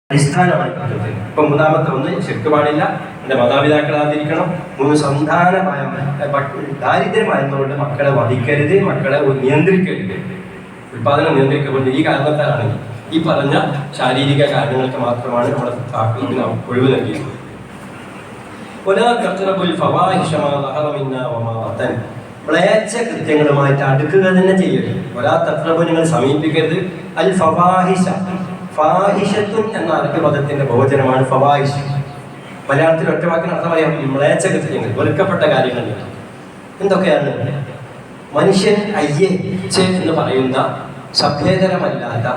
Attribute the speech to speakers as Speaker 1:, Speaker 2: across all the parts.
Speaker 1: അടിസ്ഥാനമാണ് പദ്ധതി. ഇപ്പൊ മൂന്നാമത്തെ ഒന്ന് ശരിക്ക് പാടില്ല, എൻ്റെ മാതാപിതാക്കളെ ആദരിക്കണം. 3 സന്താനഭയം, ദാരിദ്ര്യമായതുകൊണ്ട് മക്കളെ വധിക്കരുത്, മക്കളെ നിയന്ത്രിക്കരുത്, ഉൽപാദനം നിയന്ത്രിക്കപ്പെടുന്നത് ഈ കാരണത്താലാണ്. ഈ പറഞ്ഞ ശാരീരിക കാരണങ്ങൾക്ക് മാത്രമാണ് നമ്മുടെ താക്കീതിന് ഒഴിവ് നൽകിയത്. മ്ലേച്ഛ കൃത്യങ്ങളുമായിട്ട് അടുക്കുക തന്നെ ചെയ്യരുത്. ഒരാ തക്രബ് നിങ്ങൾ സമീപിക്കരുത്. അൽ ഫവാഹിഷ, ഫാഹിഷത്തുൻ എന്ന അറബി പദത്തിന്റെ ബഹുവചനമാണ് ഫവാഹിഷ്. മലയാളത്തിൽ ഒറ്റവാക്കിന് അർത്ഥം പറയാം മ്ലേച്ഛ കൃത്യങ്ങൾ, വെറുക്കപ്പെട്ട കാര്യങ്ങൾ. എന്തൊക്കെയാണ്? മനുഷ്യൻ എന്ന് പറയുന്ന സഭ്യതരമല്ലാത്ത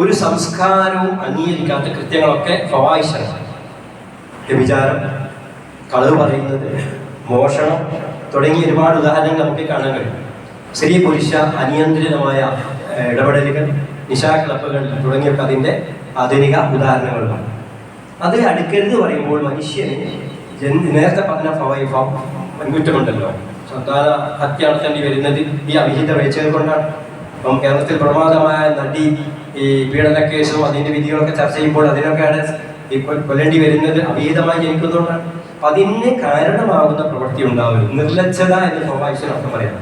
Speaker 1: ഒരു സംസ്കാരവും അംഗീകരിക്കാത്ത കൃത്യങ്ങളൊക്കെ ഫവാഹിഷാണ്. വ്യഭിചാരം, കളവ് പറയുന്നത്, മോഷണം തുടങ്ങിയ ഒരുപാട് ഉദാഹരണങ്ങൾ നമുക്ക് കാണാൻ കഴിയും. സ്ത്രീ പുരുഷ അനിയന്ത്രിതമായ ഇടപെടലുകൾ, നിശാ ക്ലബുകൾ തുടങ്ങിയൊക്കെ അതിൻ്റെ ആധുനിക ഉദാഹരണങ്ങളാണ്. അത് അടുക്കരുത് പറയുമ്പോൾ മനുഷ്യന് നേരത്തെ പറഞ്ഞ പെൺകുറ്റമുണ്ടല്ലോ, സന്താന ഹത്യ നടത്തേണ്ടി വരുന്നത് ഈ അവിഹിത വീഴ്ചകൾ കൊണ്ടാണ്. അപ്പം കേരളത്തിൽ പ്രമാദമായ നടി ഈ പീഡന കേസും അതിൻ്റെ വിധികളൊക്കെ ചർച്ച ചെയ്യുമ്പോൾ അതിനൊക്കെയാണ് ഈ കൊല്ലേണ്ടി വരുന്നത് അവിഹിതമായി ജനിക്കുന്നതുകൊണ്ടാണ്. അപ്പം അതിന് കാരണമാകുന്ന പ്രവൃത്തി ഉണ്ടാവരുത്. നിർലജ്ജത എന്ന് ഫവാഹിഷിനൊക്കെ പറയാം.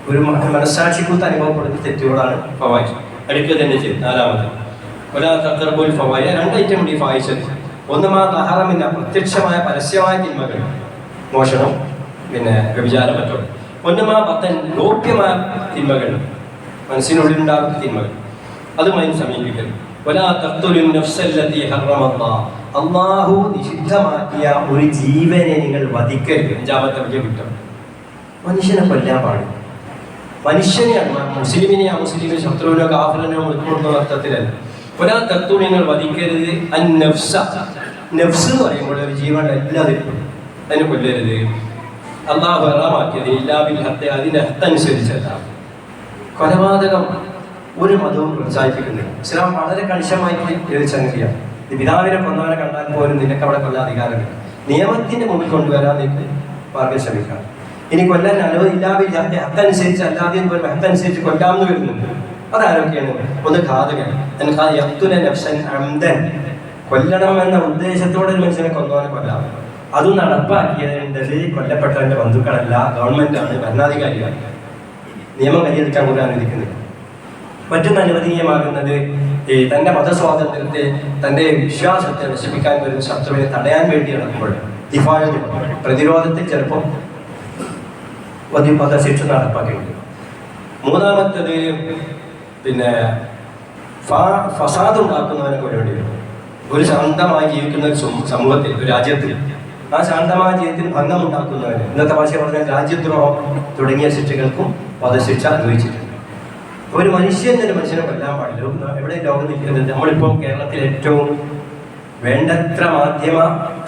Speaker 1: ഒരു മനസ്സാക്ഷിക്കുത്ത് അനുഭവപ്പെടുന്ന തെറ്റുകളാണ് ഫവാഹിഷ്. അടുക്കുക തന്നെ ചെയ്യും. നാലാമത് ഒരാൾ ഫവായ 2 ഐറ്റം ഉണ്ട് ഈ ഫവാഹിഷ്. ഒന്ന് ഹറമില്ല, പ്രത്യക്ഷമായ പരസ്യമായ തിന്മകൾ, മോഷണം, പിന്നെ വ്യഭിചാരം, മറ്റുള്ള. ഒന്നുമാ ബത്തൻ, ഗോപ്യമായ തിന്മകൾ, മനസ്സിനുള്ളിലുണ്ടാകുന്ന തിന്മകൾ, അതുമായി സമീപിക്കരുത്. അള്ളാഹു നിഷിദ്ധമാക്കിയ ഒരു ജീവനെ നിങ്ങൾ വധിക്കരുത്. 5ാമത്തെ വലിയ കുറ്റം. മനുഷ്യനെ കൊല്ലാൻ പാടില്ല. മനുഷ്യനെയാണ്, മുസ്ലിമിനെ അമുസ്ലിമിനെ ശത്രുവിനോ കാഫിറിനോ ഉൾക്കൊള്ളുന്ന അർത്ഥത്തിലല്ല. നിങ്ങൾ വധിക്കരുത്. നഫ്സ് എന്ന് പറയുമ്പോൾ ഒരു ജീവൻ എല്ലാതിനും അതിനെ കൊല്ലരുത്. അള്ളാഹു ഹറാമാക്കിയത് ഇല്ലാബിൽ ഹത്യ, അതിൻ്റെ ഹത്തനുസരിച്ചല്ല. കൊലപാതകം ഒരു മതവും പ്രോത്സാഹിപ്പിക്കുന്നില്ല. ഇസ്ലാം വളരെ കണിശമായിട്ട് സംഗതിയാണ്. പിതാവിനെ കൊന്നവനെ കണ്ടാൽ പോലും നിനക്ക് അവിടെ കൊല്ലാൻ അധികാരമില്ല. നിയമത്തിന്റെ മുമ്പിൽ കൊണ്ടുവരാൻ നിങ്ങൾക്ക് മാർഗം ശ്രമിക്കാം. ഇനി കൊല്ലാൻ അനുവദില്ലാവില്ല, ഹത്തനുസരിച്ച് അല്ലാതെ ഹത്തനുസരിച്ച് കൊല്ലാമെന്ന് വരുന്നുണ്ട്. അതാരൊക്കെയാണ്? ഒന്ന് ഘാതകൻ, കൊല്ലണം എന്ന ഉദ്ദേശത്തോടെ ഒരു മനുഷ്യനെ കൊന്നവനെ കൊല്ലാം. അത് നടപ്പാക്കിയത് കൊല്ലപ്പെട്ടവന്റെ ബന്ധുക്കളല്ല, ഗവൺമെന്റാണ്, ഭരണാധികാരിയാണ്. നിയമം കൈയെടുക്കാൻ കൂടെ അനുവദിക്കുന്നില്ല. മറ്റൊന്ന് അനുവദനീയമാകുന്നത് തൻ്റെ മതസ്വാതന്ത്ര്യത്തെ, തൻ്റെ വിശ്വാസത്തെ നശിപ്പിക്കാൻ വരുന്ന ശത്രുവിനെ തടയാൻ വേണ്ടി നടക്കുമ്പോൾ പ്രതിരോധത്തിൽ ചിലപ്പോൾ വധശിക്ഷ നടപ്പാക്കേണ്ടി. മൂന്നാമത്തത് പിന്നെ ഫസാദ് ഉണ്ടാക്കുന്നവനെ കൊല്ലേണ്ടി വരും. ഒരു ശാന്തമായി ജീവിക്കുന്ന ഒരു സമൂഹത്തിൽ, ഒരു രാജ്യത്തിൽ, ആ ശാന്തമായ ജീവിതത്തിൽ ഭംഗം ഉണ്ടാക്കുന്നവന്, ഇന്നത്തെ ഭാഷ പറഞ്ഞാൽ രാജ്യദ്രോഹം തുടങ്ങിയ ശിക്ഷകൾക്കും വധശിക്ഷ അനുഭവിച്ചിട്ടുണ്ട്. ഒരു മനുഷ്യനെ കൊല്ലാൻ പാടില്ല. എവിടെ ലോകം നിൽക്കുന്നത്? നമ്മളിപ്പം കേരളത്തിൽ ഏറ്റവും വേണ്ടത്ര മാധ്യമ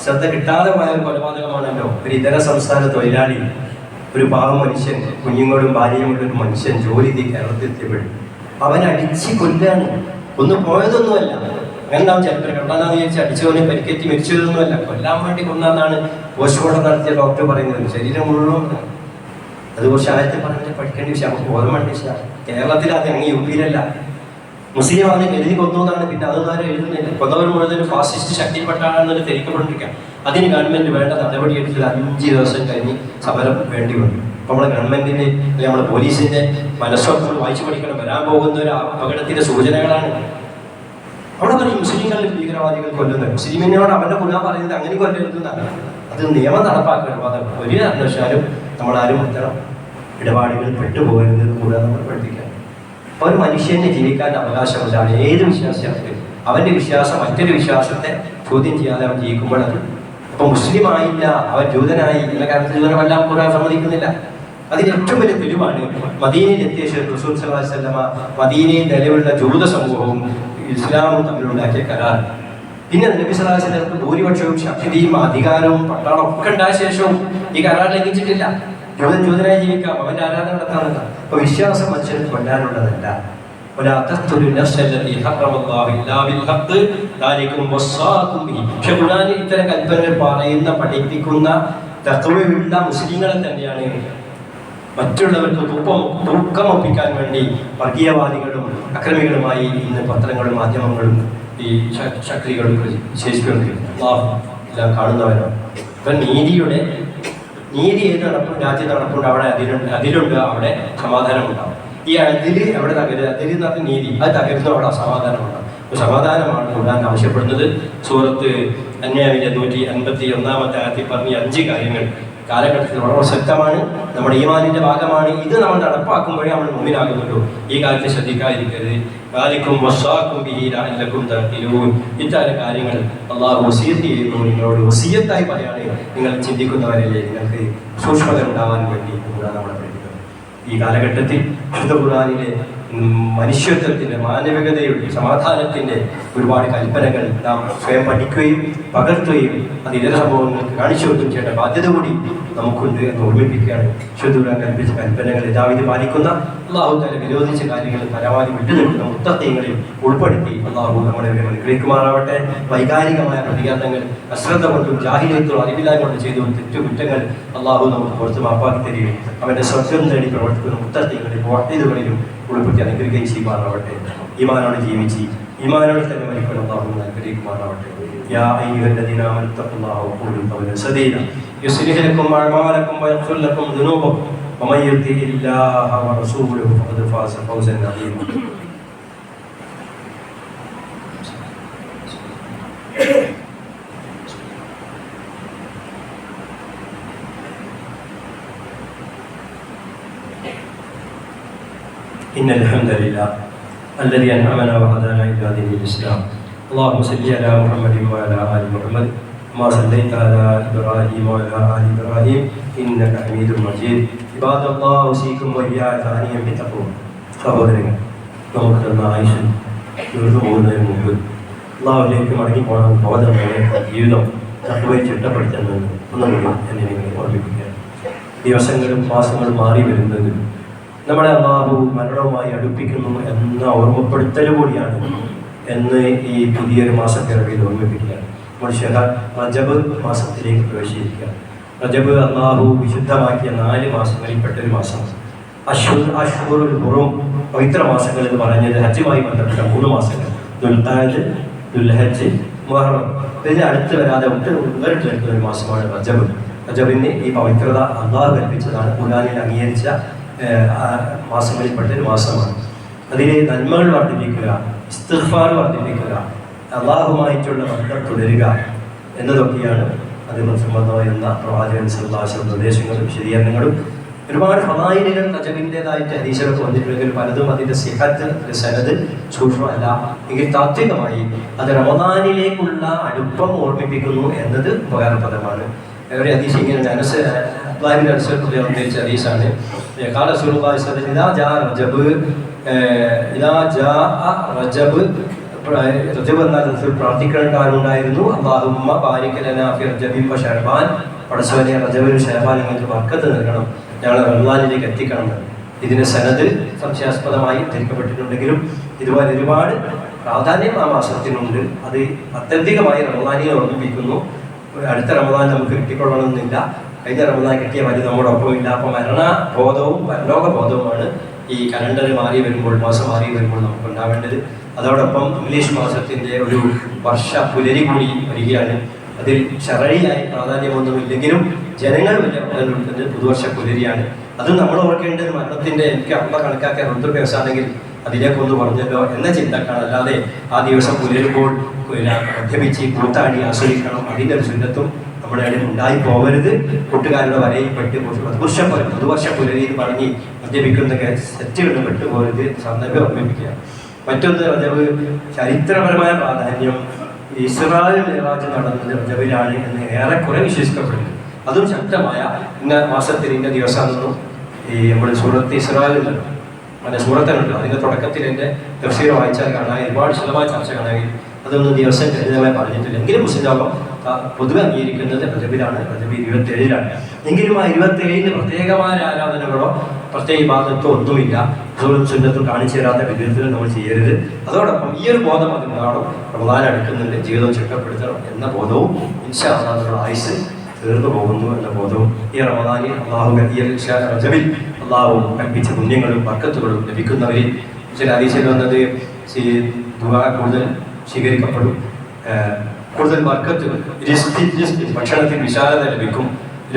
Speaker 1: ശ്രദ്ധ കിട്ടാതെ പോയ ഒരു കൊലപാതകമാണല്ലോ. ഒരു ഇതര സംസ്ഥാന തൊഴിലാളി, ഒരു പാവം മനുഷ്യൻ, കുഞ്ഞുങ്ങളും ഭാര്യയും ഉള്ള ഒരു മനുഷ്യൻ ജോലി കേരളത്തിൽ എത്തിയപ്പോഴും അവൻ അടിച്ച് കൊല്ലാണ്. ഒന്ന് പോയതൊന്നുമല്ല. അങ്ങനെണ്ടാവും ചിലപ്പോൾ കണ്ടാന്ന് വിചാരിച്ച് അടിച്ചവനെ പരിക്കേറ്റി മരിച്ചതൊന്നുമല്ല, കൊല്ലാൻ വേണ്ടി കൊന്നാന്നാണ് പോസ്റ്റ്മോർട്ടം നടത്തിയ ഡോക്ടർ പറയുന്നത്. ശരീരം മുഴുവൻ അത് കുറച്ച് ആഴത്തിൽ പറഞ്ഞിട്ട് പഠിക്കേണ്ട വിഷയം, നമുക്ക് ഓർമ്മ വിഷയം. കേരളത്തിൽ അത് അങ്ങ് യു പിയിലല്ല. മുസ്ലിം അതിനെ എഴുതി കൊന്നു എന്നാണ്. പിന്നെ അതൊന്നും ആരും എഴുതുന്നില്ല. കൊന്നവർ മുഴുവൻ ഫാസിസ്റ്റ് ശക്തിപ്പെട്ടാണെന്നൊരു ധരിക്കപ്പെട്ടിരിക്കാം. അതിന് ഗവൺമെന്റ് വേണ്ട നടപടി എടുത്തത് 5 ദിവസം കഴിഞ്ഞ് സമരം വേണ്ടി വന്നു. അപ്പോൾ നമ്മുടെ ഗവൺമെന്റിന്റെ അല്ലെങ്കിൽ നമ്മുടെ പോലീസിന്റെ മനസ്സൊക്കെ നമ്മൾ വായിച്ചു പഠിക്കണം. വരാൻ പോകുന്ന ഒരു അപകടത്തിന്റെ സൂചനകളാണ്. അവിടെ പറയും മുസ്ലിങ്ങളിൽ ഭീകരവാദികൾ കൊല്ലുന്നത്. മുസ്ലിമിനോട് അവന്റെ ഗുണം പറയുന്നത് അങ്ങനെ കൊല്ലരുതെന്നാണ്. അത് നിയമം നടപ്പാക്കണം. അത് ഒരു കാരണവശാലും നമ്മളാരും ഇത്തരം ഇടപാടുകൾ പെട്ടുപോകരുത് കൂടെ നമ്മൾ പഠിപ്പിക്കണം. അപ്പോൾ ഒരു മനുഷ്യന് ജീവിക്കാൻ അവകാശമുള്ളതാണ്. ഏത് വിശ്വാസത്തിൽ അവന്റെ വിശ്വാസം മറ്റൊരു വിശ്വാസത്തെ ചോദ്യം ചെയ്യാതെ അവൻ ജീവിക്കുമ്പോൾ അത് ഇപ്പൊ മുസ്ലിം ആയില്ല, അവൻ ജൂതനായി എന്ന കാരണത്തിൽ ജൂതനെ കൊല്ലാൻ ഖുർആൻ സമ്മതിക്കുന്നില്ല. അതിന് ഏറ്റവും വലിയ തെളിവാണ് മദീനയിൽ എത്തിയ റസൂൽ സല്ലല്ലാഹു അലൈഹി വസല്ലമ മദീനയിൽ നിലവിലുള്ള ജൂത സമൂഹവും ഇസ്ലാമും തമ്മിലുണ്ടാക്കിയ കരാർ. പിന്നെ നബി സല്ലല്ലാഹു അലൈഹി വസല്ലമക്ക് ഭൂരിപക്ഷവും ശക്തിയും അധികാരവും പട്ടാളം ഒക്കെ ഉണ്ടായ ശേഷവും ഈ കരാർ ലംഘിച്ചിട്ടില്ല. ജൂതനായി ജീവിക്കാം, അവന്റെ ആരാധന നടത്താനുള്ള. അപ്പൊ വിശ്വാസം മനുഷ്യന് കൊല്ലാനുള്ളതല്ല. പക്ഷെ ഖുർആനിൽ ഇത്തരം കൽപ്പനകൾ പറയുന്ന, പഠിപ്പിക്കുന്ന തഖ്വയുള്ള മുസ്ലിങ്ങളെ തന്നെയാണ് മറ്റുള്ളവർക്ക് തൂക്കമൊപ്പിക്കാൻ വേണ്ടി വർഗീയവാദികളും അക്രമികളുമായി ഇന്ന് പത്രങ്ങളും മാധ്യമങ്ങളും ഈ ശക്തികൾ വിശേഷിപ്പിക്കൊണ്ടിരിക്കുന്നത്. അള്ളാഹു എല്ലാം കാണുന്നവരാണ്. ഇപ്പം നീതി ഏത് രാജ്യത്ത് നടപ്പുണ്ട് അവിടെ അതിലുണ്ട് അവിടെ സമാധാനം ഉണ്ടാവും. ഈ അതില് എവിടെ അതിൽ എന്ന് പറഞ്ഞ നീതി അത് തകരുന്ന അവിടെ സമാധാനം ഉണ്ടാവും. അപ്പോൾ സമാധാനമാണ് ഖുർആൻ ആവശ്യപ്പെടുന്നത്. സൂറത്ത് അൻആമിലെ 151 ആയത്തിൽ പറഞ്ഞ 5 കാര്യങ്ങൾ കാലഘട്ടത്തിൽ വളരെ ശക്തമാണ്. നമ്മുടെ ഈമാനിന്റെ ഭാഗമാണ്. ഇത് നമ്മൾ നടപ്പാക്കുമ്പോഴേ നമ്മൾ മുമ്പിലാകുന്നുള്ളൂ. ഈ കാര്യത്തെ ശ്രദ്ധിക്കാതിരിക്കരുത്. വാലിക്കും വസ്സാക്കും ബിഹി ലഅല്ലക്കും തഅഖിലൂൻ. ഇത്തരം കാര്യങ്ങൾ അള്ളാഹു വസിയത്ത് ചെയ്യുന്നു. നിങ്ങളോട് വസിയത്തായി പറയാണ്, നിങ്ങൾ ചിന്തിക്കുന്നവരല്ലേ, നിങ്ങൾക്ക് സൂക്ഷ്മത ഉണ്ടാവാൻ വേണ്ടി നമ്മളെ പഠിക്കുന്നത്. ഈ കാലഘട്ടത്തിൽ വിശുദ്ധ ഖുർആനിലെ മനുഷ്യത്വത്തിന്റെ, മാനവികതയുടെ, സമാധാനത്തിന്റെ ഒരുപാട് കൽപ്പനകൾ നാം സ്വയം പഠിക്കുകയും പകർത്തുകയും അത് ഇതര സംഭവങ്ങൾക്ക് കാണിച്ചു കൊടുക്കുകയും ചെയ്യേണ്ട ബാധ്യത കൂടി നമുക്കുണ്ട് എന്ന് ഓർമ്മിപ്പിക്കുകയാണ്. വിശുദ്ധ കൽപ്പിച്ച കൽപ്പനകൾ യഥാവിധി പാലിക്കുന്ന, അള്ളാഹു തആല വിരോധിച്ച കാര്യങ്ങൾ പരമാവധി വിട്ടുനിൽക്കുന്ന മുത്തഖീങ്ങളിൽ ഉൾപ്പെടുത്തി അള്ളാഹു നമ്മളെ അനുഗ്രഹിക്കുമാറാവട്ടെ. വൈകാരികമായ പ്രതികരണങ്ങൾ അശ്രദ്ധ കൊണ്ടും ജാഹിലിയത്തും അറിവില്ലായ്മ കൊണ്ട് ചെയ്തു തെറ്റുകുറ്റങ്ങൾ അള്ളാഹു നമുക്ക് പുറത്ത് മാപ്പാക്കി തരികയും അവന്റെ സ്വർഗ്ഗം നേടി പ്രവർത്തിക്കുന്ന മുത്തഖീങ്ങളിൽ മുഅ്മിനീകളിലും ഉൾപ്പെടുത്തി അനുഗ്രഹിക്കുകയും ചെയ്യുമാറാവട്ടെ. ഈമാനോട് ജീവിച്ച് ഈമാനോട് തന്നെ മരിക്കണം അള്ളാഹു അനുഗ്രഹിക്കുമാറാവട്ടെ. യാ അയ്യുഹല്ലദീന ആമനൂ തഖുല്ലാഹ വഖൂലൂ ഖൗലൻ സദീദ യുസ്ലിഹ് ലക്കും അഅമാലക്കും വയഗ്ഫിർ ലക്കും ദുനൂബക്കും വമൻ യുതിഇല്ലാഹ വറസൂലഹു ഫഖദ് ഫാസ ഫൗസൻ അദീമാ. إن الحمد لله الذي أنعمنا وهدانا إلى دين الإسلام. اللهم صل على محمد وعلى آل محمد كما صليت على إبراهيم وعلى آل إبراهيم إنك حميد مجيد. عباد الله أوصيكم وإياي ثانيا بتقوى. സഹോദരങ്ങൾ, നമുക്ക് തന്ന ആയുസ്സ് തീർന്നു പോകുന്നതിന് മുമ്പ് അള്ളാഹുവിലേക്ക് മടങ്ങിപ്പോകണം. ബോധമായ ജീവിതം തക്കവയെ ചിട്ടപ്പെടുത്തുന്നത് ഒന്നുകൂടി എന്നെ നിങ്ങൾ ഓർമ്മിപ്പിക്കുകയാണ്. ദിവസങ്ങളും മാസങ്ങളും മാറി വരുന്നത് നമ്മളെ അള്ളാഹു മരണവുമായി അടുപ്പിക്കുന്നു എന്ന ഓർമ്മപ്പെടുത്തൽ കൂടിയാണ് എന്ന് ഈ പുതിയൊരു മാസപ്പിറവിയിൽ ഓർമ്മിപ്പിക്കുകയാണ്. മനുഷ്യർ റജബ് മാസത്തിലേക്ക് പ്രവേശിച്ചിരിക്കുകയാണ്. റജബ് അള്ളാഹു വിശുദ്ധമാക്കിയ 4 മാസങ്ങളിൽപ്പെട്ടൊരു മാസം. അഷ്ഹുറുൽ ഹുറും, പവിത്ര മാസങ്ങൾ എന്ന് പറഞ്ഞത് ഹജ്ജുമായി ബന്ധപ്പെട്ട 3 മാസങ്ങൾ: ദുൽഖഅദ്, ദുൽഹജ്ജ്, മുഹറം. ഇതിന് അടുത്ത് വരാതെ വേറിട്ടെടുക്കുന്ന ഒരു മാസമാണ് റജബ്. റജബിന് ഈ പവിത്രത അള്ളാഹു കൽപ്പിച്ചതാണ്, ഖുർആനിൽ അംഗീകരിച്ച മാസങ്ങളിൽപ്പെട്ടൊരു മാസമാണ്. അതിൽ നന്മകൾ വർദ്ധിപ്പിക്കുക, ഇസ്തിഗ്ഫാർ വർദ്ധിപ്പിക്കുക, അള്ളാഹുമായിട്ടുള്ള ബന്ധം തുടരുക എന്നതൊക്കെയാണ് അതിന് സംബന്ധമായിരുന്ന പ്രവാചകൻ സല്ലല്ലാഹു അലൈഹി വസല്ലം നിർദ്ദേശങ്ങളും വിശദീകരണങ്ങളും. ഒരുപാട് ഫളായിലുകൾ റജബിൻ്റെതായിട്ട് ഹദീസുകളൊക്കെ വന്നിട്ടുണ്ടെങ്കിൽ പലതും അതിൻ്റെ സിഹത്ത്, സനദ് സൂക്ഷ്മമല്ല. എങ്കിൽ താത്വികമായി അത് റമദാനിലേക്കുള്ള അടുപ്പം ഓർമ്മിപ്പിക്കുന്നു എന്നത് ഉപകാരപ്രദമാണ്. ഒരു ഹദീസ് ഇങ്ങനെ ഉദ്ധരിച്ച ഹദീസാണ്. ഖാല റസൂലുള്ളാഹി സ്വല്ലല്ലാഹു അലൈഹി വസല്ലം ഇദാ ജാഅ റജബ് എന്നാൽ റസൂൽ പ്രാർത്ഥിക്കാറുണ്ടായിരുന്നു, അല്ലാഹുമ്മ ബാരിക് ലനാ ഫി റജബിൻ വ ശഅബാൻ. പടച്ചവനെ റജബിലും ശഅബാനിലും ഞങ്ങൾക്ക് ബർക്കത്ത് നൽകണം, ഞങ്ങളെ റമദാനിലേക്ക് എത്തിക്കണം. ഇതിന് സനദ് സംശയാസ്പദമായി ധരിക്കപ്പെട്ടിട്ടുണ്ടെങ്കിലും ഇതുപോലെ ഒരുപാട് പ്രാധാന്യം ആ മാസത്തിനുണ്ട്. അത് അത്യന്തികമായി റമദാനിനെ ഓർമ്മിപ്പിക്കുന്നു. അടുത്ത റമദാൻ നമുക്ക് കിട്ടിക്കൊള്ളണമെന്നില്ല. കഴിഞ്ഞ റമദാൻ കിട്ടിയ വരി നമ്മുടെ ഒപ്പം ഇല്ല. അപ്പോൾ മരണബോധവും പരലോക ബോധവുമാണ് ഈ കലണ്ടർ മാറി വരുമ്പോൾ, മാസം മാറി വരുമ്പോൾ നമുക്ക് ഉണ്ടാവേണ്ടത്. അതോടൊപ്പം ഇംഗ്ലീഷ് മാസത്തിൻ്റെ ഒരു വർഷ പുലരി കൂടി വരികയാണ്. അതിൽ ശറഴിയായി പ്രാധാന്യമൊന്നുമില്ലെങ്കിലും ജനങ്ങൾ വലിയ പ്രാധാന്യമുള്ളത് പുതുവർഷ പുലരിയാണ്. അതും നമ്മൾ ഓർക്കേണ്ടത് മരണത്തിൻ്റെ എനിക്ക് അമ്മ കണക്കാക്കിയ ഋതു ദിവസമാണെങ്കിൽ അതിലേക്കൊന്ന് പറഞ്ഞല്ലോ എന്ന ചിന്തക്കാണ്. അല്ലാതെ ആ ദിവസം പുലരുമ്പോൾ മദ്യപിച്ച് കൂത്താടി ആസ്വദിക്കണം, അതിൻ്റെ ഒരു സുന്നത്തും നമ്മുടെ ഇടയിൽ ഉണ്ടായി പോകരുത്. കൂട്ടുകാരുടെ വരയിൽപ്പെട്ട് പുതുവർഷ പുലരി എന്ന് പറഞ്ഞ് മദ്യപിക്കുന്ന സെറ്റുകളിൽ പെട്ടുപോകരുത്. സന്ദർഭം ഓർമ്മിപ്പിക്കുക. മറ്റൊന്ന് റജബ് ചരിത്രപരമായ പ്രാധാന്യം. ഇസ്രായേൽ മിഅ്റാജ് നടന്നത് റജബിലാണ് എന്ന് ഏറെക്കുറെ വിശ്വസിക്കപ്പെടുന്നു. അതും ശക്തമായ ഇന്ന മാസത്തിൽ ഇന്ന ദിവസമാണെന്നും ഈ നമ്മുടെ സൂറത്ത് ഇസ്രായേൽ അതിൻ്റെ സൂറത്തുണ്ട്. അതിൻ്റെ തുടക്കത്തിൽ എൻ്റെ തഫ്സീർ വായിച്ചാൽ കാണാൻ ഒരുപാട് വിശദമായ ചർച്ച കാണാൻ അതൊന്നും ദിവസം ലളിതമായി പറഞ്ഞിട്ടില്ല. എങ്കിലും മുസ്ലിം ലോകം പൊതുവെ അംഗീകരിക്കുന്നത് റജബിലാണ്, റജബ് 27-ലാണ്. എങ്കിലും ആ 27-ന് പ്രത്യേകമായ ആരാധനകളോ പ്രത്യേക ഇബാദത്തോ ഒന്നുമില്ല. സുന്നത്തും കാണിച്ചു തരാത്ത വിധത്തിൽ നമ്മൾ ചെയ്യരുത്. അതോടൊപ്പം ഈ ഒരു ബോധം അതുകൊണ്ടാണ് റമദാൻ അടുക്കുന്നുണ്ട്, ജീവിതം ചിട്ടപ്പെടുത്തണം എന്ന ബോധവും ഇൻഷാ അല്ലാഹ് ആയുസ് തീർന്നു പോകുന്നു എന്ന ബോധവും ഈ റമദാനിൽ റജബിൽ അള്ളാഹു കൽപ്പിച്ച പുണ്യങ്ങളും ബർക്കത്തുകളും ലഭിക്കുന്നവരിൽ ചില ഹദീസിൽ വന്നത് ദുആ കൂടുതൽ സ്വീകരിക്കപ്പെടും. കൂടുതൽ ബർക്കത്ത്, ഭക്ഷണത്തിന് വിശാലത ലഭിക്കും,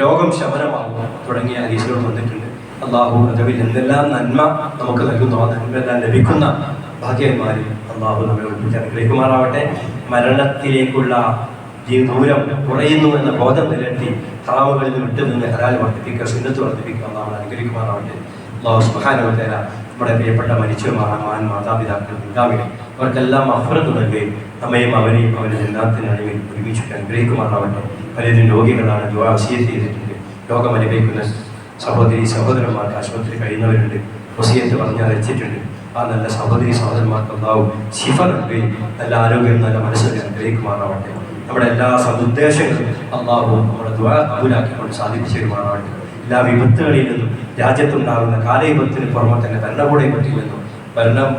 Speaker 1: രോഗം ശമനമാകും തുടങ്ങിയ ഹദീസുകൾ വന്നിട്ടുണ്ട്. അള്ളാഹു അതിൽ എന്തെല്ലാം നന്മ നമുക്ക് നൽകുന്നു ആ നന്മയെല്ലാം ലഭിക്കുന്ന ഭാഗ്യന്മാരിൽ അള്ളാഹു നമ്മെ ഒളിപ്പിച്ച് അനുഗ്രഹിക്കുമാറാവട്ടെ. മരണത്തിലേക്കുള്ള ദൂരം കുറയുന്നു എന്ന ബോധം നിലനിർത്തി ഹറാമുകളിൽ വിട്ടു നിന്ന് ഹലാൽ വർദ്ധിപ്പിക്കുക, സുന്നത്ത് വർദ്ധിപ്പിക്കുക അള്ളാഹു അനുഗ്രഹിക്കുമാറാവട്ടെ. അള്ളാഹു സുബ്ഹാനഹു വ തആല നമ്മുടെ പ്രിയപ്പെട്ട മരിച്ചവരായ മാതാപിതാക്കൾ, പിതാവികൾ അവർക്കെല്ലാം മഗ്ഫിറത്ത് നൽകുകയും നമ്മയും അവരെയും അവരുടെ ജന്നാത്തിന് അണിവിൽ ഒരുമിച്ചിട്ട് അനുഗ്രഹിക്കുമാറാവട്ടെ. പലരും രോഗികളാണ്, ദുആ വസിയത്ത് ചെയ്തിട്ടുണ്ട്. രോഗം അനുഭവിക്കുന്ന സഹോദരി സഹോദരന്മാർക്ക് ആശുപത്രി കഴിയുന്നവരുണ്ട്, വസിയത്ത് പറഞ്ഞ് അറിയിച്ചിട്ടുണ്ട്. ആ നല്ല സഹോദരി സഹോദരന്മാർക്ക് അള്ളാഹു ശിഫ നൽകുകയും നല്ല ആരോഗ്യം, നല്ല മനസ്സിനെ അനുഗ്രഹിക്കുമാറാവട്ടെ. നമ്മുടെ എല്ലാ സദുദ്ദേശങ്ങളും അള്ളാഹു നമ്മുടെ ദുആ കബൂലാക്കിക്കൊണ്ട് സാധിപ്പിച്ചു തരുമാറാവട്ടെ. എല്ലാ വിപത്തുകളിൽ നിന്നും, രാജ്യത്തുണ്ടാകുന്ന കാലവിപത്തിന് പുറമെ തന്നെ ഭരണകൂടത്തിൽ നിന്നും,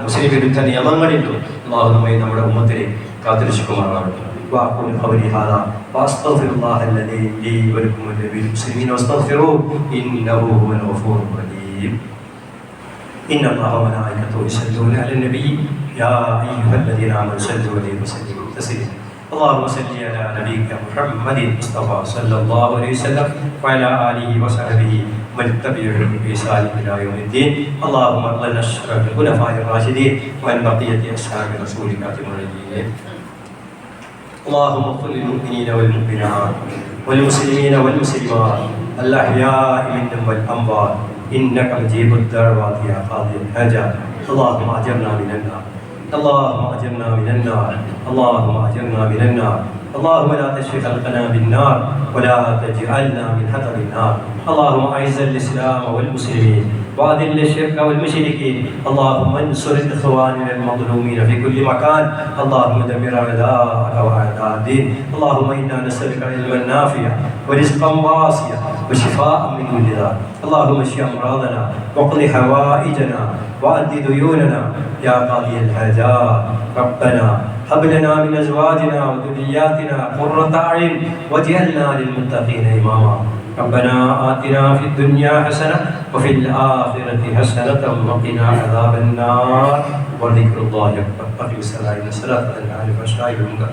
Speaker 1: മുസ്ലിം വിരുദ്ധ നിയമങ്ങളിൽ നിന്നും അള്ളാഹു നമ്മെ നമ്മുടെ ഉമ്മത്തിനെ കാത്തുരക്ഷിക്കുമാറാവട്ടെ. وأقول قولي هذا وأستغفر الله الذي لي ولكم وللمسلمين واستغفروه إنه هو الغفور الرحيم. إن الله وملائكته يصلون على النبي يا أيها الذين آمنوا صلوا عليه وسلموا تسليما. اللهم صل على نبيك محمد المصطفى صلى الله عليه وسلم وعلى آله وصحبه ومن تبعهم بإحسان إلى يوم الدين. اللهم ارضنا الشرف الخلفاء الراشدين وعن بقية أصحاب رسولك أجمعين. اللهم اغفر للمؤمنين والمؤمنات والمسلمين والمسلمات الأحياء منهم والأموات إنك مجيب الدعوات يا قاضي الحاجات. اللهم أجرنا من النار، اللهم أجرنا من النار، اللهم أجرنا من النار. اللهم لا تشفي خلقنا بالنار ولا تجعلنا من حطب النار. اللهم أعز الإسلام والمسلمين وأذل الشرك والمشركين. اللهم انصر إخواننا المظلومين في كل مكان. اللهم دمر أعداءك وأعداء الدين. اللهم إنا نسألك علما نافعا ورزقا واسعا وشفاء من كل داء. اللهم اشف أمراضنا واقض حوائجنا وأد ديوننا يا قاضي الحاجات. ربنا هب لنا من أزواجنا وذرياتنا قرة أعين واجعلنا للمتقين إماما. ربنا آتنا في الدنيا حسنة وفي الآخرة حسنة وقنا عذاب النار. وذكر الله أكبر. أقم الصلاة إن الصلاة تنهى عن الفحشاء والمنكر